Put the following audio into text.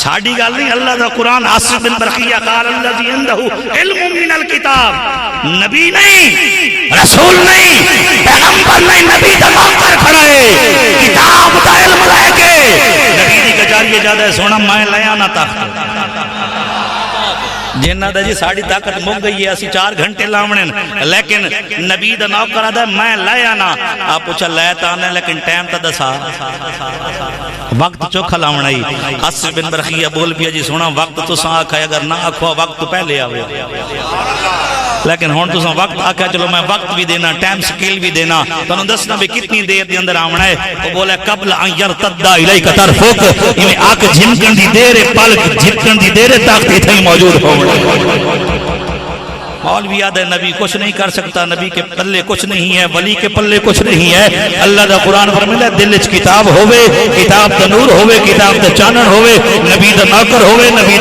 ساڑی گال نہیں، اللہ دا قرآن عاصم بن برقیہ قال الذی عنده علم من الکتاب، نبی نہیں، رسول نہیں، پیغمبر نہیں، نبی دا نوکر کھڑا ہے، کتاب دا علم لے کے نبی دی کچاریے جادہ ہے سونا میں لے آنا طاقت جنہ دا جی ساڑی طاقت مک گئی ہے، اسی 4 گھنٹے لاؤنن، لیکن نبی دا نوکر آدھا میں لے آنا، آپ پوچھا لے تانے لیکن ٹائم تا دسا وقت چوکھا لاؤن آئی۔ عاصم بن برقیہ بول پیا جی سونا وقت تو ساں آکھا ہے، اگر نہ آکھوا وقت تو پہلے آوے، لیکن ہون تو ساں وقت آکھا چلو میں وقت بھی دینا، ٹائم سکیل بھی دینا، تو انہوں دسنا بھی کتنی دیر دی اندر آمنا ہے، وہ بولے قبل ان یرتدہ الیک طرفک، انہیں آکھ جھمکن دی دیر پلک جھمکن دی دیر طاقتی تھی موجود ہو۔ مولوی یاد ہے نبی کچھ نہیں کر سکتا، نبی کے پلے کچھ نہیں ہے، ولی کے پلے کچھ نہیں ہے، اللہ دا قرآن فرمائے دل وچ کتاب ہوئے، کتاب دا نور ہوئے، کتاب دا چانن ہوئے، نبی دا نوکر ہوئے، نبی